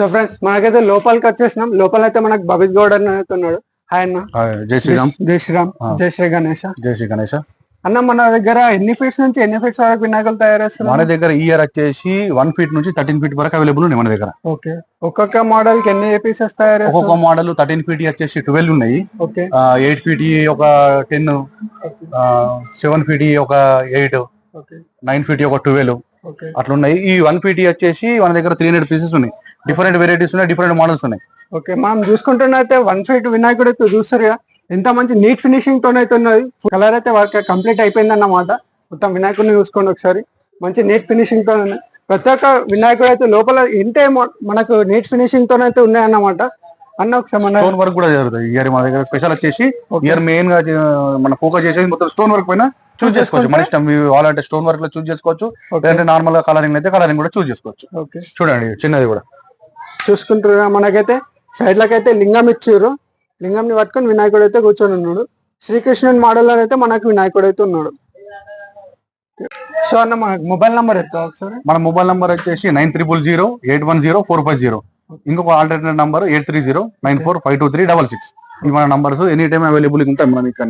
So friends మనకైతే లోపలికి వచ్చేసినాం. లోపల అయితే మనకు బబిత్ గౌడ్ అన్న అయితే ఉన్నాడు. హాయ్ అన్న. జై శ్రీరామ్. జై శ్రీరామ్. జై శ్రీ గణేష. జై శ్రీ గణేష. అన్న మన దగ్గర ఎన్ని ఫీట్స్ నుంచి ఎన్ని ఫీట్స్ వరకు వినాయకులు తయారు చేస్తారు? మన దగ్గర ఇయర్ వచ్చేసి 1 feet నుంచి 13 feet వరకు అవైలబుల్ ఉన్నాయి మన దగ్గర. ఓకే. ఒక్కొక్క మోడల్ కి ఎన్ని పీసెస్ తయారు చేస్తారు? ఒక్కొక్క మోడల్ 13 feet వచ్చేసి 12 ఉన్నాయి. ఓకే. 8 feet ఒక 10, 7 feet ఒక 8, 9 feet ఒక 12 అట్లా ఉన్నాయి. ఈ 1 feet వచ్చేసి మన దగ్గర 300 పీసెస్ ఉన్నాయి. డిఫరెంట్ వెరైటీస్ ఉన్నాయి, డిఫరెంట్ మోడల్స్ ఉన్నాయి. ఓకే. మనం చూసుకుంటున్నైతే 1 feet వినాయకుడు అయితే చూస్తారు ఎంత మంచి నీట్ ఫినిషింగ్ తోనైతే ఉన్నది. కలర్ అయితే వర్క్ కంప్లీట్ అయిపోయింది అన్నమాట. మొత్తం వినాయకుడిని చూసుకోండి ఒకసారి. మంచి నీట్ ఫినిషింగ్ తో ఉన్నాయి. ప్రతి ఒక్క వినాయకుడు అయితే లోపల ఇంతే మనకు నీట్ ఫినిషింగ్ తోనైతే ఉన్నాయన్నమాట. అన్న ఒకసారి స్టోన్ వర్క్ కూడా జరుగుతుంది. ఇయర్ మన దగ్గర స్పెషల్ వచ్చేసి ఇయర్ మెయిన్ గా మన ఫోకస్ చేసేది మొత్తం స్టోన్ వర్క్ పైన చూస్ చేసుకోవచ్చు. మన ఇష్టం కావాలంటే స్టోన్ వర్క్ లో చూస్ చేసుకోవచ్చు, లేదంటే నార్మల్ గా కలరింగ్ అయితే కలరింగ్ కూడా చూస్ చేసుకోవచ్చు. చూడండి చిన్నది కూడా చూసుకుంటారు. మనకైతే సైడ్ లకైతే లింగం ఇచ్చారు. లింగంని పట్టుకొని వినాయకుడు అయితే కూర్చొని ఉన్నాడు. శ్రీకృష్ణుని మోడల్ అయితే మనకు వినాయకుడు అయితే ఉన్నాడు. సో అన్న మనకు మొబైల్ నంబర్ ఎత్తా ఒకసారి. మన మొబైల్ నంబర్ వచ్చేసి 9300810450. ఇంకొక ఆల్టర్నేట్ నంబర్ 8309452366. ఈ మన నంబర్స్ ఎనీ టైం అవైలబుల్ ఉంటాయి మనం ఇక్కడ.